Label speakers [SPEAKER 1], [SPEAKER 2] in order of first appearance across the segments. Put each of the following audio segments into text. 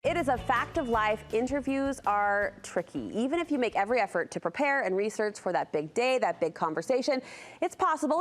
[SPEAKER 1] It is a fact of life. Interviews are tricky. Even if you make every effort to prepare and research for that big day, that big conversation, it's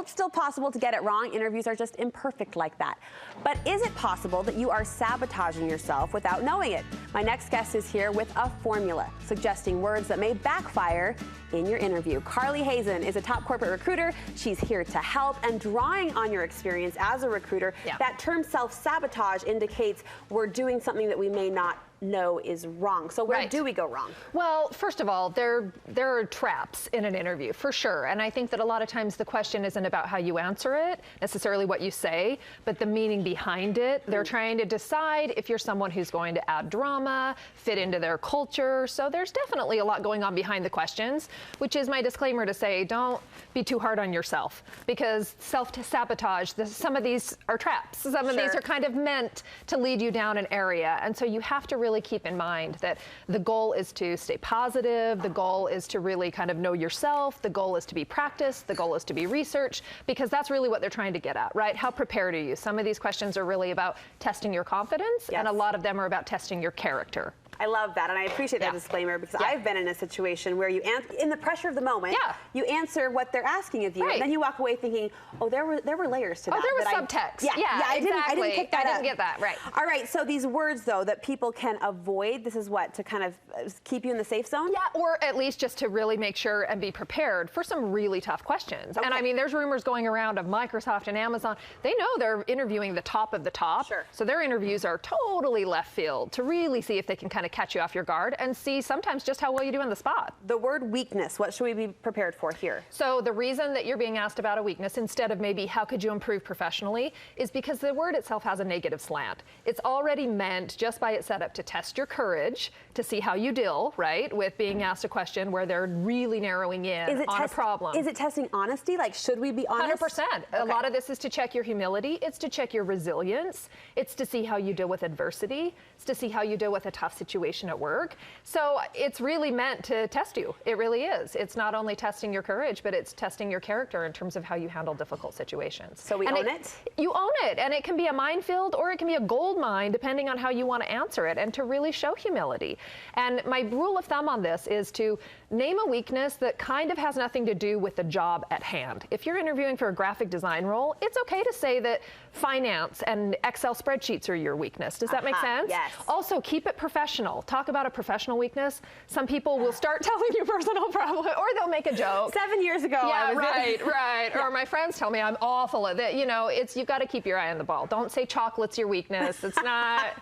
[SPEAKER 1] still possible to get it wrong. Interviews are just imperfect like that. But is it possible that you are sabotaging yourself without knowing it? My next guest is here with a formula, suggesting words that may backfire in your interview. Carly Hazen is a top corporate recruiter. She's here to help, and drawing on your experience as a recruiter, that term self-sabotage indicates we're doing something that we may not know is wrong. So where do we go wrong?
[SPEAKER 2] Well, first of all, there are traps in an interview, for sure. And I think that a lot of times the question isn't about how you answer it, necessarily what you say, but the meaning behind it. They're trying to decide if you're someone who's going to add drama, fit into their culture. So there's definitely a lot going on behind the questions, which is my disclaimer to say, don't be too hard on yourself, because self-sabotage, some of these are traps. Some of these are kind of meant to lead you down an area. And so you have to really keep in mind that the goal is to stay positive. The goal is to really kind of know yourself. The goal is to be practiced. The goal is to be researched, because that's really what they're trying to get at, right? How prepared are you? Some of these questions are really about testing your confidence, and a lot of them are about testing your character.
[SPEAKER 1] I love that, and I appreciate that disclaimer, because I've been in a situation where you, in the pressure of the moment, you answer what they're asking of you, and then you walk away thinking, oh, there were layers to that.
[SPEAKER 2] Oh, there was subtext.
[SPEAKER 1] I didn't pick that up.
[SPEAKER 2] I didn't get that, right.
[SPEAKER 1] All right, so these words, though, that people can avoid, this is what, to kind of keep you in the safe zone?
[SPEAKER 2] Yeah, or at least just to really make sure and be prepared for some really tough questions. And I mean, there's rumors going around of Microsoft and Amazon. They know they're interviewing the top of the top. So their interviews are totally left field to really see if they can kind of catch you off your guard and see sometimes just how well you do in the spot.
[SPEAKER 1] The word weakness, what should we be prepared for here?
[SPEAKER 2] So the reason that you're being asked about a weakness instead of maybe how could you improve professionally is because the word itself has a negative slant. It's already meant, just by its setup, to test your courage, to see how you deal, right, with being asked a question where they're really narrowing in on a problem.
[SPEAKER 1] Is it testing honesty? Like, should we be honest?
[SPEAKER 2] 100%. A lot of this is to check your humility. It's to check your resilience. It's to see how you deal with adversity. It's to see how you deal with a tough situation at work. So it's really meant to test you. It really is. It's not only testing your courage, but it's testing your character in terms of how you handle difficult situations.
[SPEAKER 1] So we own it?
[SPEAKER 2] You own it. And it can be a minefield or it can be a gold mine, depending on how you want to answer it, and to really show humility. And my rule of thumb on this is to name a weakness that kind of has nothing to do with the job at hand. If you're interviewing for a graphic design role, it's okay to say that finance and Excel spreadsheets are your weakness. Does that make sense?
[SPEAKER 1] Yes.
[SPEAKER 2] Also, keep it professional. Talk about a professional weakness. Some people will start telling you personal problems, or they'll make a joke.
[SPEAKER 1] 7 years ago.
[SPEAKER 2] Yeah, right. Or my friends tell me I'm awful at that. You know, you've got to keep your eye on the ball. Don't say chocolate's your weakness. It's not.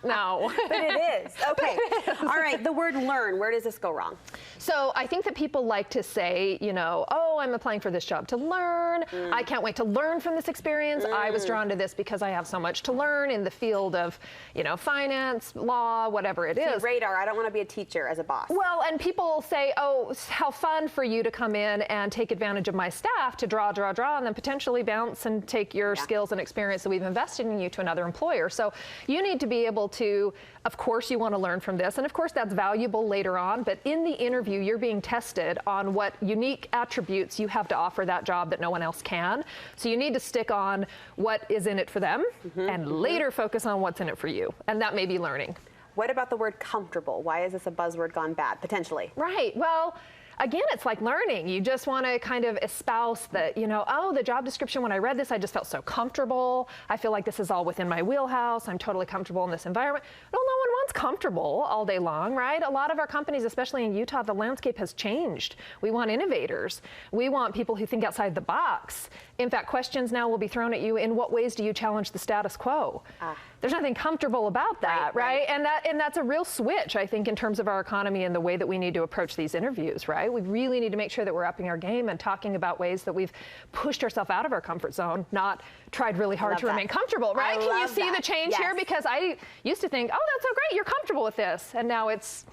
[SPEAKER 2] No.
[SPEAKER 1] But it is. Okay. All right. The word learn. Where does this go wrong?
[SPEAKER 2] So I think that people like to say, you know, oh, I'm applying for this job to learn. I can't wait to learn from this experience. I was drawn to this because I have so much to learn in the field of, you know, finance, law, whatever it is.
[SPEAKER 1] Radar. I don't want to be a teacher as a boss.
[SPEAKER 2] Well, and people say, oh, how fun for you to come in and take advantage of my staff to draw, and then potentially bounce and take your skills and experience that we've invested in you to another employer. So you need to be able to, of course, you want to learn from this. And of course, that's valuable later on. But in the interview, you're being tested on what unique attributes you have to offer that job that no one else can. So you need to stick on what is in it for them and later focus on what's in it for you. And that may be learning.
[SPEAKER 1] What about the word comfortable? Why is this a buzzword gone bad, potentially?
[SPEAKER 2] Right. Well, again, it's like learning. You just want to kind of espouse that, you know, oh, the job description, when I read this, I just felt so comfortable. I feel like this is all within my wheelhouse. I'm totally comfortable in this environment. Well, no one wants comfortable all day long, right? A lot of our companies, especially in Utah, the landscape has changed. We want innovators. We want people who think outside the box. In fact, questions now will be thrown at you, in what ways do you challenge the status quo? There's nothing comfortable about that, right? And that's a real switch, I think, in terms of our economy and the way that we need to approach these interviews, right? We really need to make sure that we're upping our game and talking about ways that we've pushed ourselves out of our comfort zone, not tried really hard to remain comfortable, right? Can you see the change here? Because I used to think, oh, that's so great, you're comfortable with this. And now it's,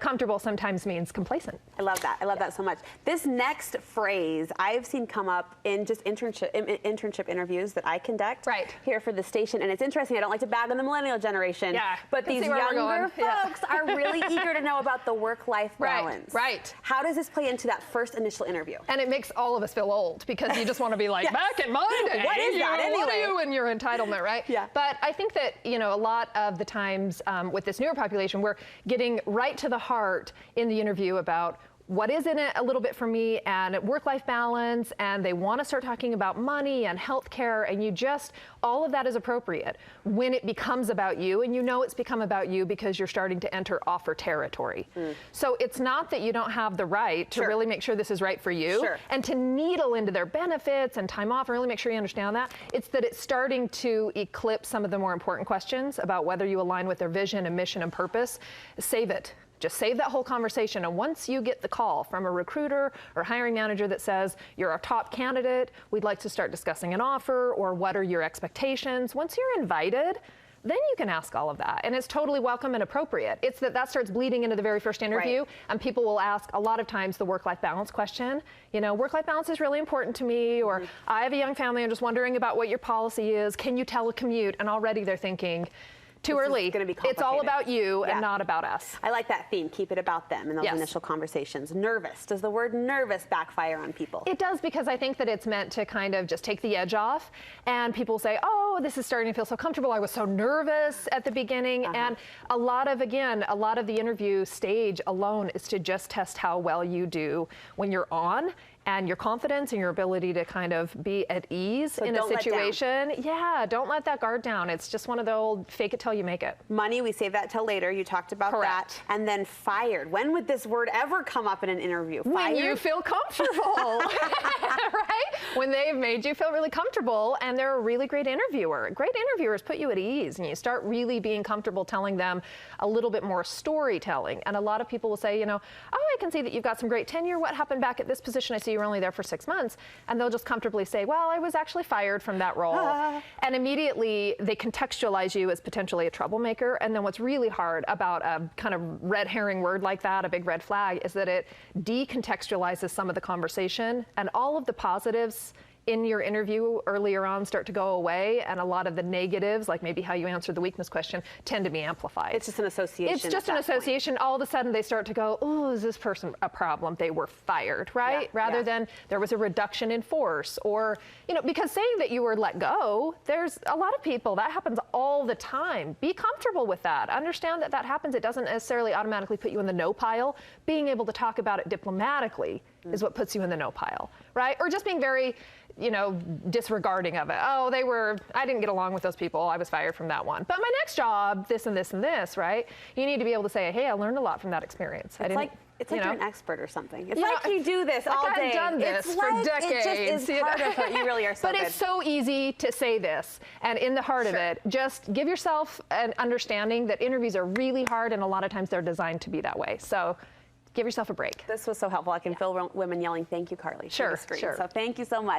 [SPEAKER 2] comfortable sometimes means complacent.
[SPEAKER 1] I love that. I love that so much. This next phrase I've seen come up in just internship interviews that I conduct here for the station. And it's interesting. I don't like to bag on the millennial generation, but these younger folks are really eager to know about the work-life balance.
[SPEAKER 2] Right.
[SPEAKER 1] How does this play into that first initial interview?
[SPEAKER 2] And it makes all of us feel old because you just want to be like, back in my day,
[SPEAKER 1] what is that anyway?
[SPEAKER 2] What are you and your entitlement, right? But I think that, a lot of the times with this newer population, we're getting right to the heart in the interview about what is in it a little bit for me and work-life balance, and they want to start talking about money and healthcare, and all of that is appropriate when it becomes about you, and it's become about you because you're starting to enter offer territory. So it's not that you don't have the right to really make sure this is right for you and to needle into their benefits and time off and really make sure you understand that. It's that it's starting to eclipse some of the more important questions about whether you align with their vision and mission and purpose. Save it. Just save that whole conversation. And once you get the call from a recruiter or hiring manager that says, you're our top candidate, we'd like to start discussing an offer, or what are your expectations? Once you're invited, then you can ask all of that. And it's totally welcome and appropriate. It's that starts bleeding into the very first interview. And people will ask a lot of times the work-life balance question. Work-life balance is really important to me, or I have a young family, I'm just wondering about what your policy is. Can you telecommute? And already they're thinking, too early. It's all about you and not about us.
[SPEAKER 1] I like that theme. Keep it about them in those initial conversations. Nervous. Does the word nervous backfire on people?
[SPEAKER 2] It does, because I think that it's meant to kind of just take the edge off, and people say, oh, this is starting to feel so comfortable. I was so nervous at the beginning. And a lot of the interview stage alone is to just test how well you do when you're on, and your confidence and your ability to kind of be at ease in a situation. Don't let that guard down. It's just one of the old fake it till you make it.
[SPEAKER 1] Money, we save that till later. You talked about that. And then fired. When would this word ever come up in an interview? Fired?
[SPEAKER 2] When you feel comfortable, right? When they've made you feel really comfortable and they're a really great interviewer. Great interviewers put you at ease, and you start really being comfortable telling them a little bit more storytelling. And a lot of people will say, oh, I can see that you've got some great tenure. What happened back at this position? I see you were only there for 6 months. And they'll just comfortably say, well, I was actually fired from that role. And immediately they contextualize you as potentially a troublemaker. And then what's really hard about a kind of red herring word like that, a big red flag, is that it decontextualizes some of the conversation, and all of the positives in your interview earlier on start to go away, and a lot of the negatives, like maybe how you answered the weakness question, tend to be amplified.
[SPEAKER 1] It's just an association.
[SPEAKER 2] It's just an association. All of a sudden they start to go, oh, is this person a problem? They were fired, right? Rather than there was a reduction in force, or, because saying that you were let go, there's a lot of people, that happens all the time. Be comfortable with that. Understand that happens. It doesn't necessarily automatically put you in the no pile. Being able to talk about it diplomatically is what puts you in the no pile, right? Or just being very, disregarding of it. Oh, I didn't get along with those people. I was fired from that one. But my next job, this and this and this, right? You need to be able to say, hey, I learned a lot from that experience.
[SPEAKER 1] It's like you're an expert or something. It's like you do this all day.
[SPEAKER 2] I've done this for decades.
[SPEAKER 1] It just is part of it. You really are so good.
[SPEAKER 2] But it's so easy to say this. And in the heart of it, just give yourself an understanding that interviews are really hard, and a lot of times they're designed to be that way. So give yourself a break.
[SPEAKER 1] This was so helpful. I can feel women yelling, thank you, Carly.
[SPEAKER 2] Sure.
[SPEAKER 1] So thank you so much.